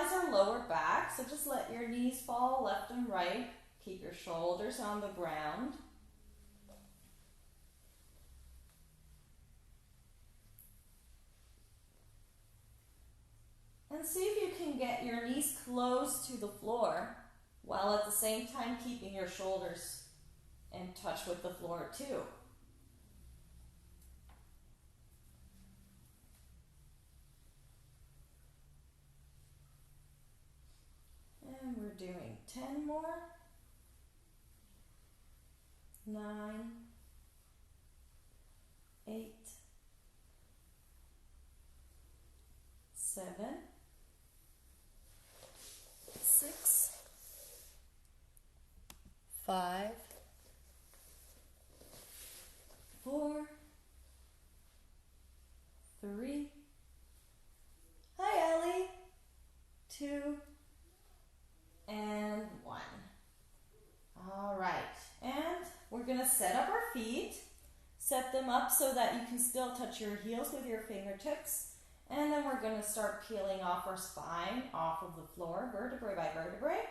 stabilize our lower back, so just let your knees fall left and right. Keep your shoulders on the ground. And see if you can get your knees close to the floor while at the same time keeping your shoulders in touch with the floor too. And we're doing 10 more. 9, 8, 7, 6, 5, 4, 3. Hi, Ellie. 2 and 1. All right, and we're gonna set up our feet. Set them up so that you can still touch your heels with your fingertips. And then we're gonna start peeling off our spine off of the floor, vertebrae by vertebrae.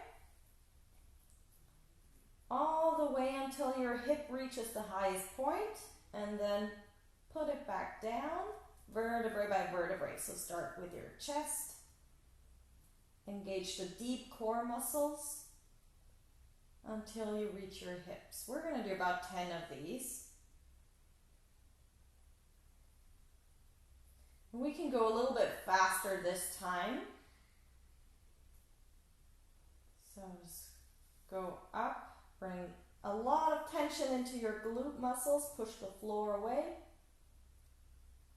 All the way until your hip reaches the highest point, and then put it back down, vertebrae by vertebrae. So start with your chest. Engage the deep core muscles until you reach your hips. We're going to do about 10 of these. And we can go a little bit faster this time. So just go up, bring a lot of tension into your glute muscles, push the floor away,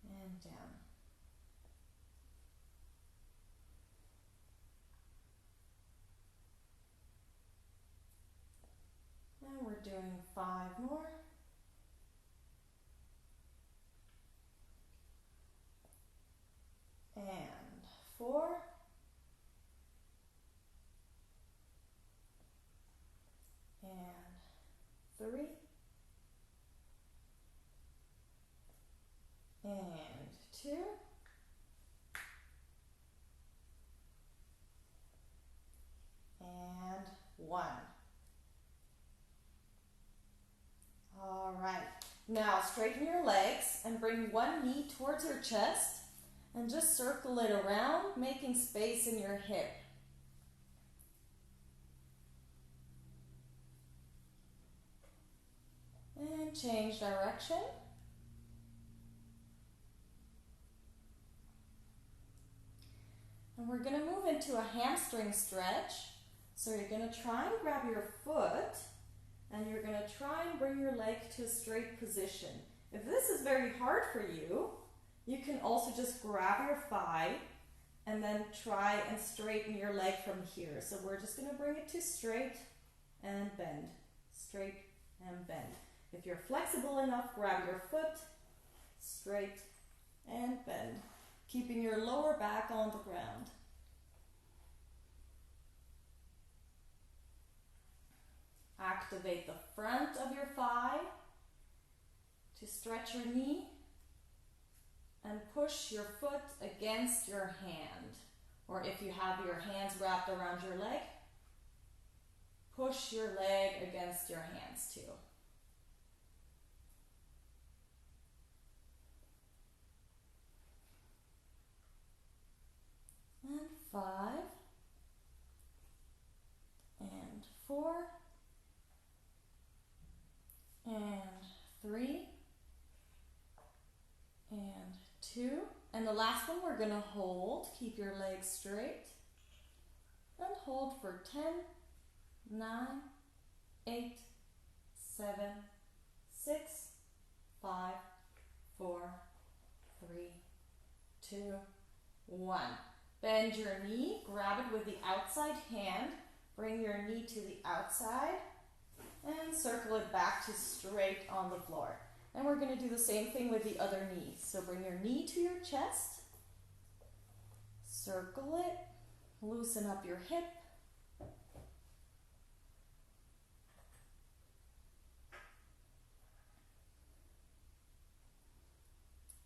and down. And we're doing 5 more. And 4. And 3. And 2. And 1. All right. Now straighten your legs and bring one knee towards your chest and just circle it around, making space in your hip. And change direction. And we're going to move into a hamstring stretch. So you're going to try and grab your foot and you're going to try and bring your leg to a straight position. If this is very hard for you, you can also just grab your thigh and then try and straighten your leg from here. So we're just going to bring it to straight and bend, straight and bend. If you're flexible enough, grab your foot, straight and bend, keeping your lower back on the ground. Activate the front of your thigh to stretch your knee and push your foot against your hand. Or if you have your hands wrapped around your leg, push your leg against your hands too. And 5 and 4 and 3 and 2. And the last one we're going to hold. Keep your legs straight and hold for 10, 9, 8, 7, 6, 5, 4, 3, 2, 1. Bend your knee, grab it with the outside hand, bring your knee to the outside, and circle it back to straight on the floor. And we're going to do the same thing with the other knee. So bring your knee to your chest, circle it, loosen up your hip,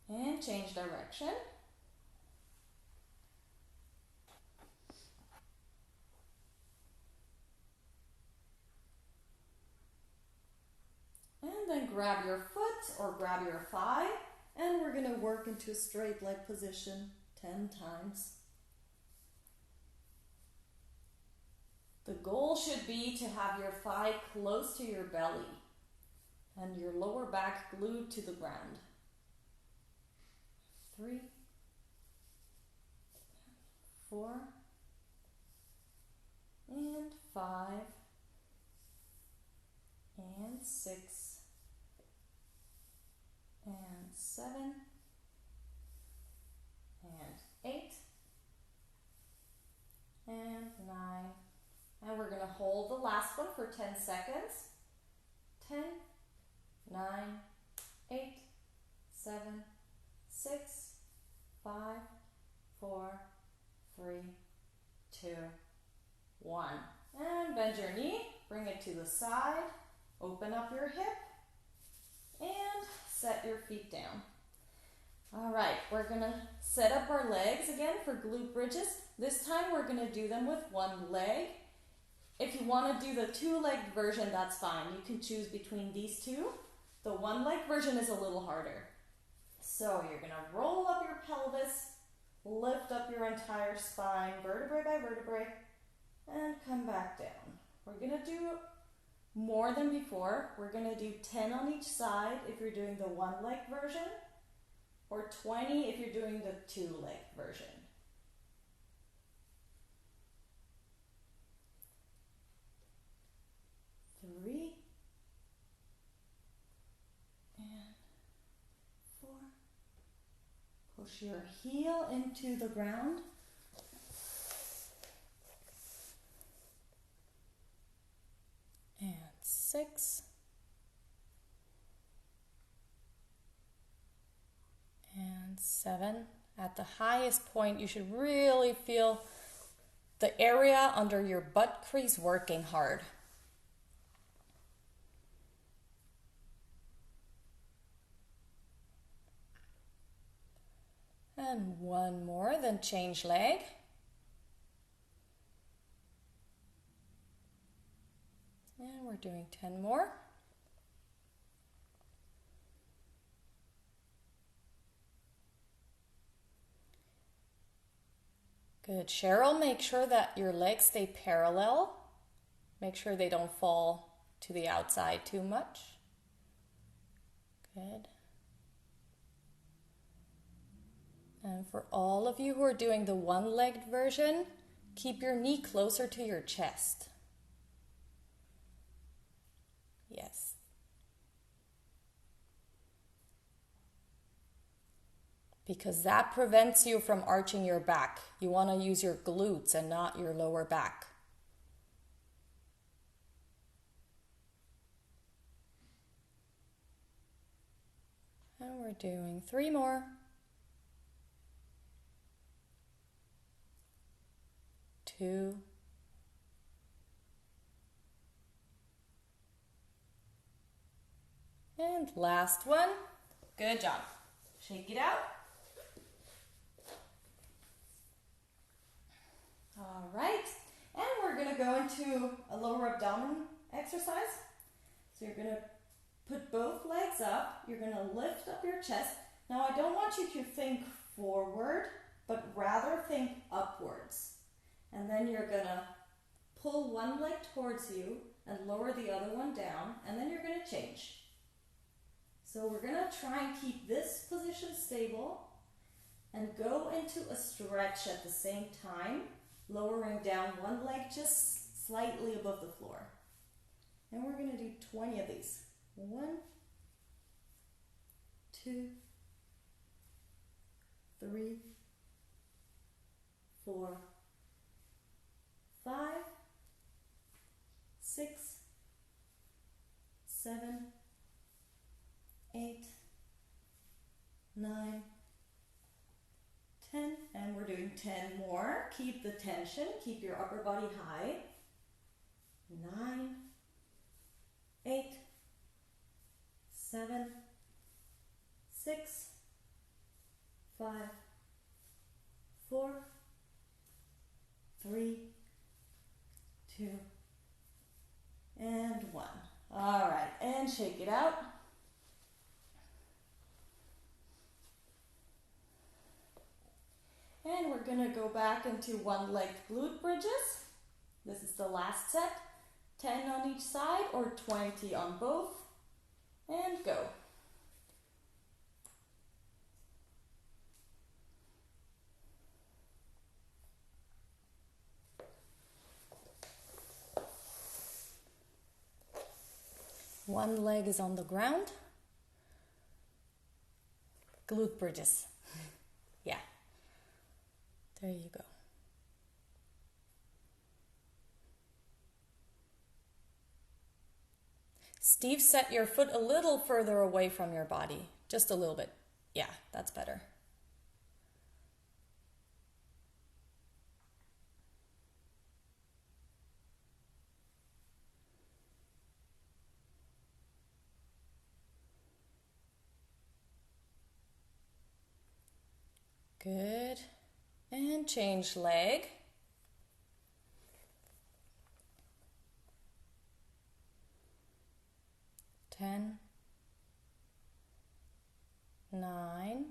and change direction. grab your foot or grab your thigh, and we're going to work into a straight leg position 10 times. The goal should be to have your thigh close to your belly and your lower back glued to the ground. 3, 4, and 5, and 6, and 7, and 8, and 9, and we're going to hold the last one for 10 seconds. 10, 9, 8, 7, 6, 5, 4, 3, 2, 1. And bend your knee, bring it to the side, open up your hip, and set your feet down. All right, we're going to set up our legs again for glute bridges. This time we're going to do them with one leg. If you want to do the two-legged version, that's fine. You can choose between these two. The one-leg version is a little harder. So you're going to roll up your pelvis, lift up your entire spine, vertebrae by vertebrae, and come back down. We're going to do more than before. We're going to do 10 on each side if you're doing the one-leg version, or 20 if you're doing the two-leg version. Three, and 4. Push your heel into the ground. And 6. And 7. At the highest point, you should really feel the area under your butt crease working hard. And one more, then change leg. And we're doing 10 more. Good. Cheryl, make sure that your legs stay parallel. Make sure they don't fall to the outside too much. Good. And for all of you who are doing the one-legged version, keep your knee closer to your chest. Yes. Because that prevents you from arching your back. You want to use your glutes and not your lower back. And we're doing 3 more. 2. And last one. Good job. Shake it out. All right. And we're going to go into a lower abdomen exercise. So you're going to put both legs up. You're going to lift up your chest. Now I don't want you to think forward, but rather think upwards. And then you're going to pull one leg towards you and lower the other one down, and then you're going to change. So we're going to try and keep this position stable and go into a stretch at the same time, lowering down one leg just slightly above the floor. And we're going to do 20 of these. 1, 2, 3, 4, 5, 6, 7, 8, 9, 10, and we're doing 10 more. Keep the tension, keep your upper body high. 9, 8, 7, 6, 5, 4, 3, 2, and 1. All right, and shake it out. And we're gonna go back into one-legged glute bridges. This is the last set. 10 on each side or 20 on both. And go. One leg is on the ground. Glute bridges. Yeah. There you go. Steve, set your foot a little further away from your body. Just a little bit. Yeah, that's better. Good. And change leg. Ten, 9,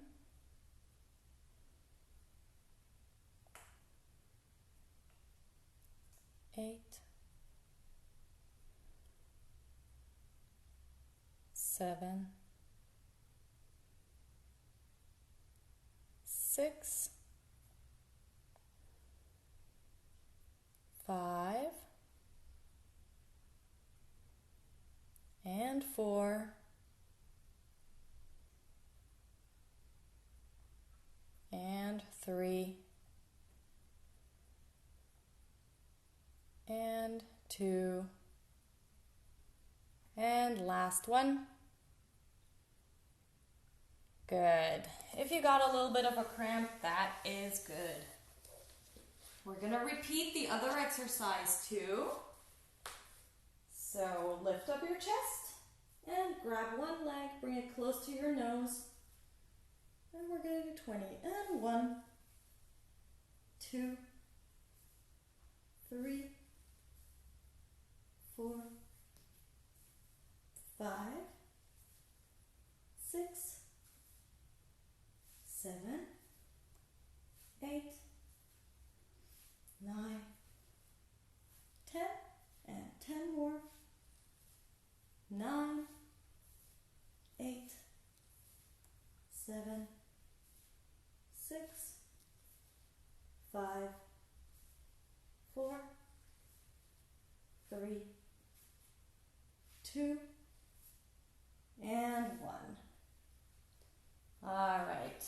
8, 7, 6, 5, and 4, and 3, and 2, and last one. Good. If you got a little bit of a cramp, that is good. We're gonna repeat the other exercise too. So lift up your chest and grab one leg, bring it close to your nose. And we're gonna do 20. And 1, 2, 3, 4, 5, 6, 7, 8, 9, 10, and 10 more. 9, 8, 7, 6, 5, 4, 3, 2, and 1. All right,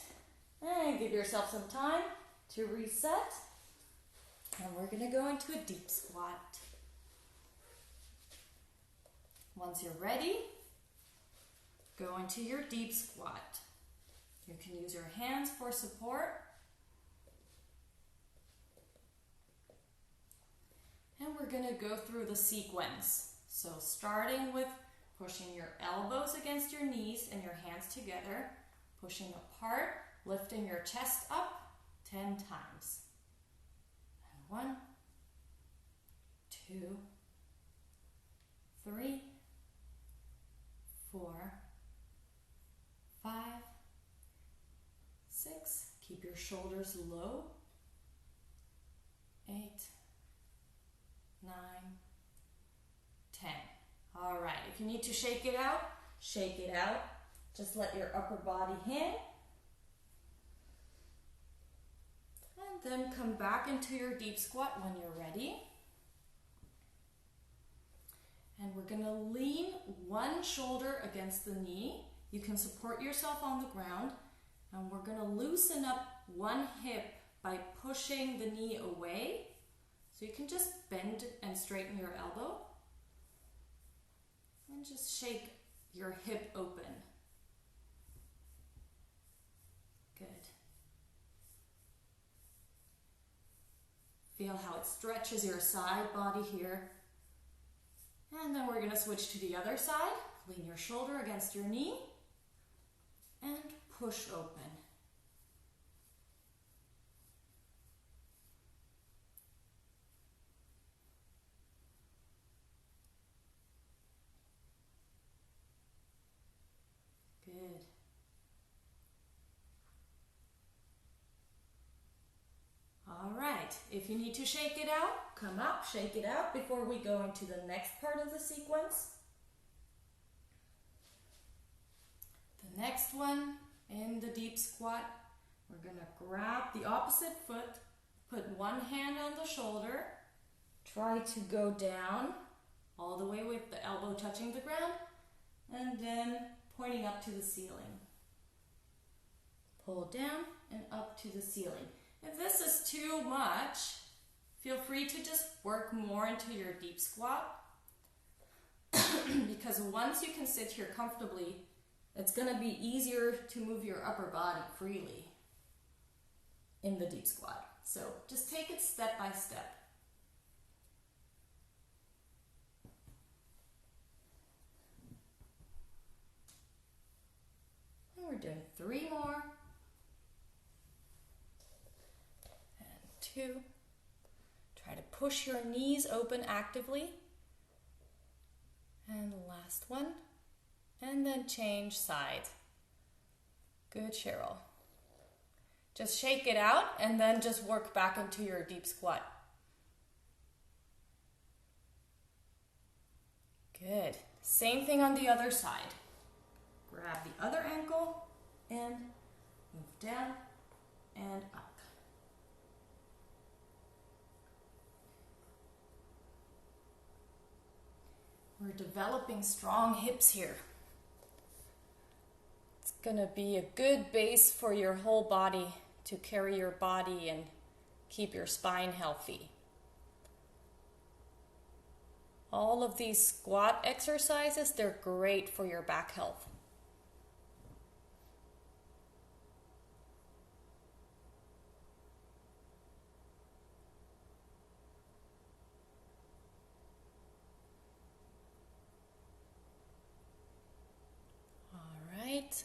and give yourself some time to reset. And we're gonna go into a deep squat. Once you're ready, go into your deep squat. You can use your hands for support. And we're gonna go through the sequence. So starting with pushing your elbows against your knees and your hands together, pushing apart, lifting your chest up 10 times. And 1, 2, 3, 4, 5, 6. Keep your shoulders low. 8, 9, 10. All right, if you need to shake it out, shake it out. Just let your upper body hang. And then come back into your deep squat when you're ready. And we're gonna lean one shoulder against the knee. You can support yourself on the ground. And we're gonna loosen up one hip by pushing the knee away. So you can just bend and straighten your elbow. And just shake your hip open. Good. Feel how it stretches your side body here. And then we're gonna switch to the other side. Lean your shoulder against your knee and push open. Good. shake it out, come up, shake it out before we go into the next part of the sequence. The next one, in the deep squat, we're going to grab the opposite foot, put one hand on the shoulder, try to go down all the way with the elbow touching the ground, and then pointing up to the ceiling. Pull down and up to the ceiling. If this is too much, feel free to just work more into your deep squat because once you can sit here comfortably, it's going to be easier to move your upper body freely in the deep squat. So just take it step by step. And we're doing 3 more. And 2. Try to push your knees open actively. And the last one. And then change side. Good, Cheryl. Just shake it out and then just work back into your deep squat. Good. Same thing on the other side. Grab the other ankle and move down and up. We're developing strong hips here. It's going to be a good base for your whole body to carry your body and keep your spine healthy. All of these squat exercises, they're great for your back health. All right.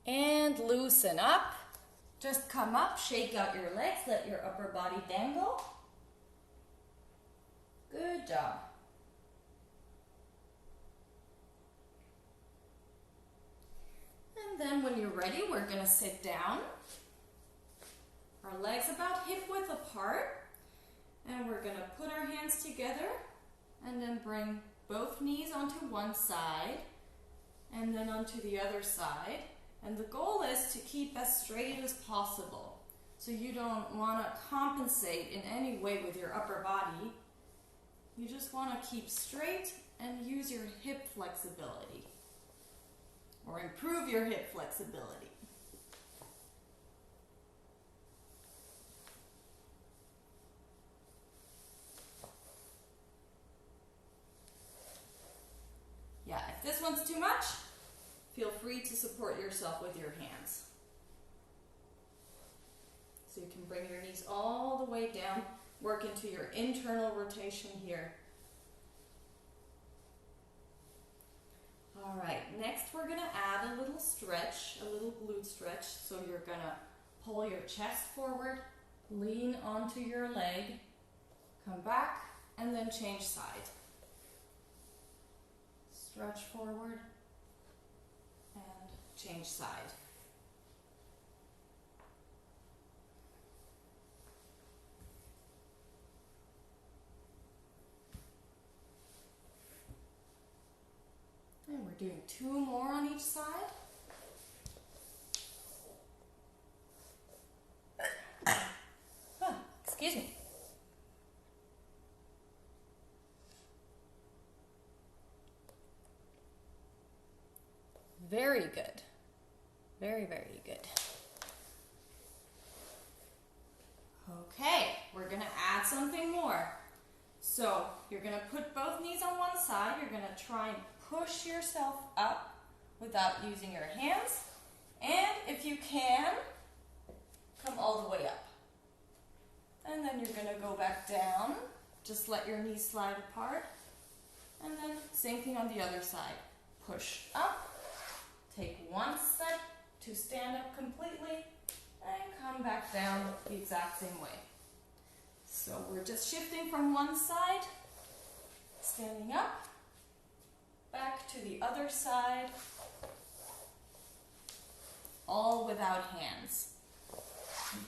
And loosen up. Just come up, shake out your legs, let your upper body dangle. Good job. And then when you're ready, we're going to sit down. Our legs about hip width apart. And we're going to put our hands together and then bring both knees onto one side and then onto the other side. And the goal is to keep as straight as possible. So you don't want to compensate in any way with your upper body. You just want to keep straight and use your hip flexibility. Or improve your hip flexibility. Yeah, if this one's too much, feel free to support yourself with your hands. So you can bring your knees all the way down, work into your internal rotation here. All right, next we're gonna add a little stretch, a little glute stretch. So you're gonna pull your chest forward, lean onto your leg, come back, and then change side. Stretch forward, and change side. And we're doing 2 more on each side. Excuse me. Very good. Very, very good. Okay, we're going to add something more. So you're going to put both knees on one side. You're going to try and push yourself up without using your hands. And if you can, come all the way up. And then you're going to go back down. Just let your knees slide apart. And then same thing on the other side. Push up. Take one step to stand up completely and come back down the exact same way. So we're just shifting from one side, standing up, back to the other side, all without hands.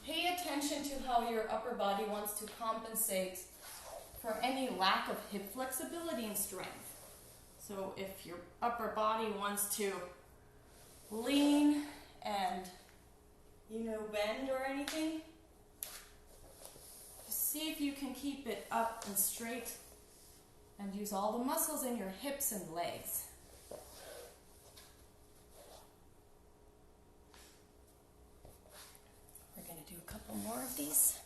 Pay attention to how your upper body wants to compensate for any lack of hip flexibility and strength. So if your upper body wants to lean and, bend or anything, just see if you can keep it up and straight and use all the muscles in your hips and legs. We're going to do a couple more of these.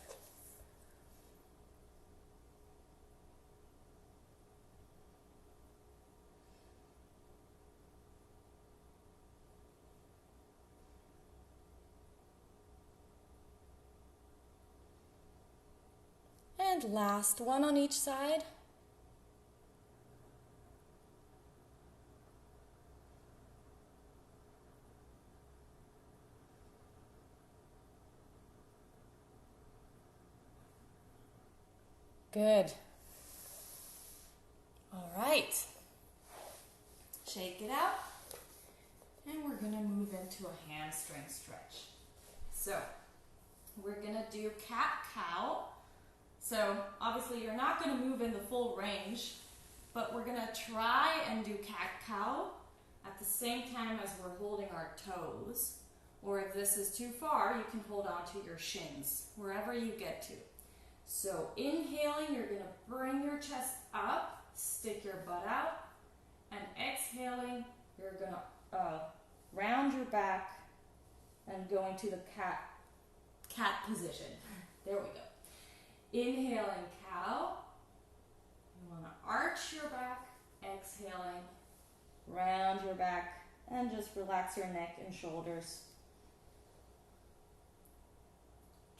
And last one on each side. Good. All right. Shake it out. And we're going to move into a hamstring stretch. So, we're going to do cat-cow. So, obviously you're not going to move in the full range, but we're going to try and do cat-cow at the same time as we're holding our toes. Or if this is too far, you can hold on to your shins, wherever you get to. So inhaling, you're going to bring your chest up, stick your butt out, and exhaling, you're going to round your back and go into the cat position. There we go. Inhaling, cow. You want to arch your back, exhaling, round your back, and just relax your neck and shoulders.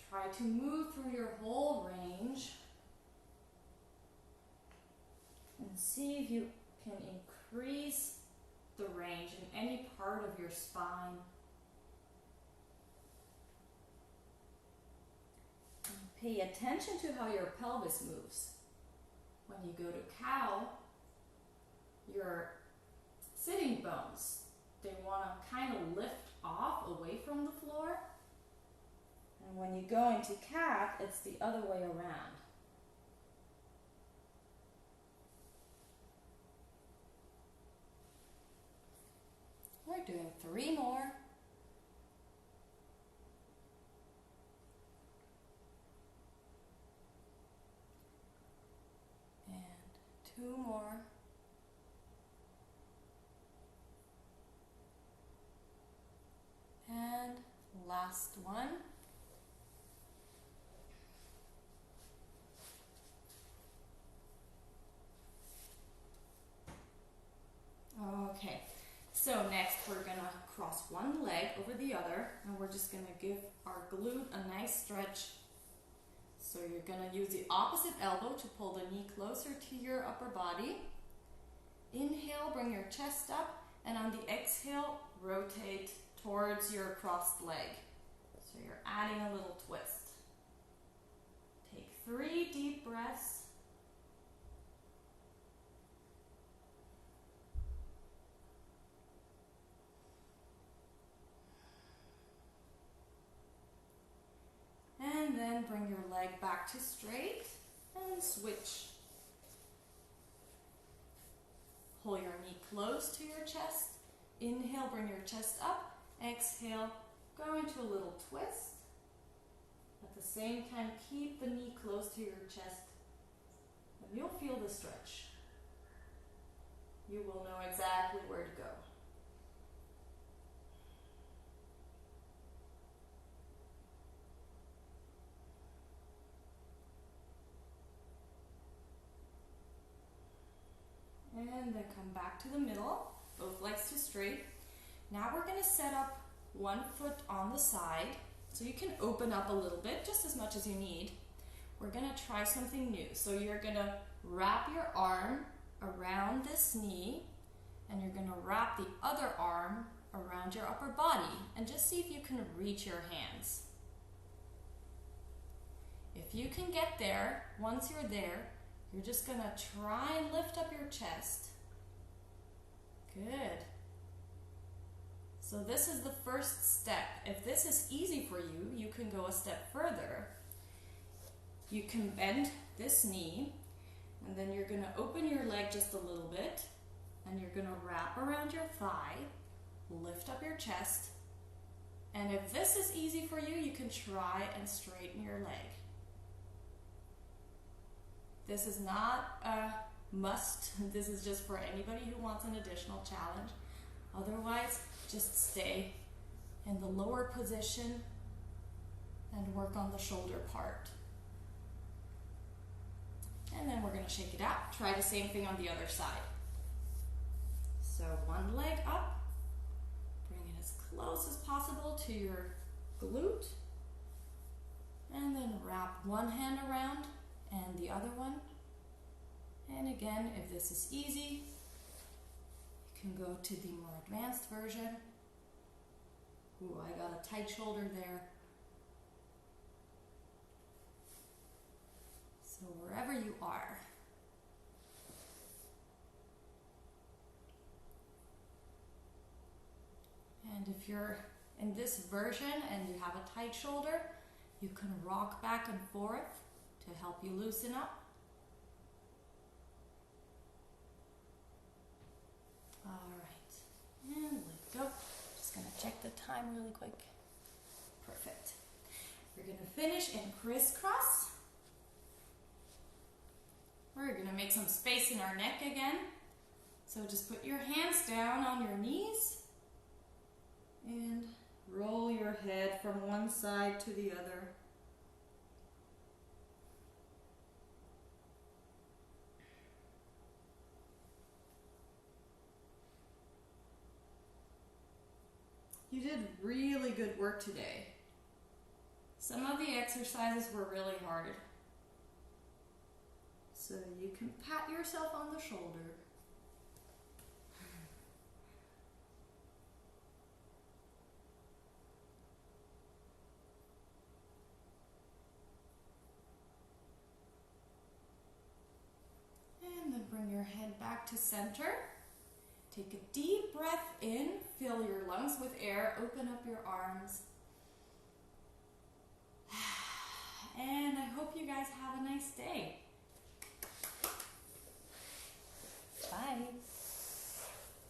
Try to move through your whole range and see if you can increase the range in any part of your spine. And pay attention to how your pelvis moves. When you go to cow, your sitting bones, they want to kind of lift off away from the floor. And when you go into cat, it's the other way around. We're doing 3 more. And 2 more. And last one. Okay, so next we're going to cross one leg over the other, and we're just going to give our glute a nice stretch. So you're going to use the opposite elbow to pull the knee closer to your upper body. Inhale, bring your chest up, and on the exhale, rotate towards your crossed leg. So you're adding a little twist. Take 3 deep breaths. And then bring your leg back to straight and switch. Pull your knee close to your chest. Inhale, bring your chest up. Exhale, go into a little twist. At the same time, keep the knee close to your chest. And you'll feel the stretch. You will know exactly where to go. And then come back to the middle, both legs to straight. Now we're going to set up one foot on the side, so you can open up a little bit, just as much as you need. We're going to try something new. So you're going to wrap your arm around this knee, and you're going to wrap the other arm around your upper body, and just see if you can reach your hands. If you can get there, once you're there, you're just going to try and lift up your chest. Good. So this is the first step. If this is easy for you, you can go a step further. You can bend this knee, and then you're going to open your leg just a little bit, and you're going to wrap around your thigh, lift up your chest, and if this is easy for you, you can try and straighten your leg. This is not a must. This is just for anybody who wants an additional challenge. Otherwise, just stay in the lower position and work on the shoulder part. And then we're going to shake it out. Try the same thing on the other side. So one leg up, bring it as close as possible to your glute, and then wrap one hand around and the other one. And again, if this is easy, you can go to the more advanced version. Ooh, I got a tight shoulder there. So wherever you are. And if you're in this version and you have a tight shoulder, you can rock back and forth to help you loosen up. All right, and let go. Just gonna check the time really quick. Perfect. We're gonna finish in crisscross. We're gonna make some space in our neck again. So just put your hands down on your knees and roll your head from one side to the other. You did really good work today. Some of the exercises were really hard. So you can pat yourself on the shoulder. And then bring your head back to center. Take a deep breath in, fill your lungs with air, open up your arms. And I hope you guys have a nice day.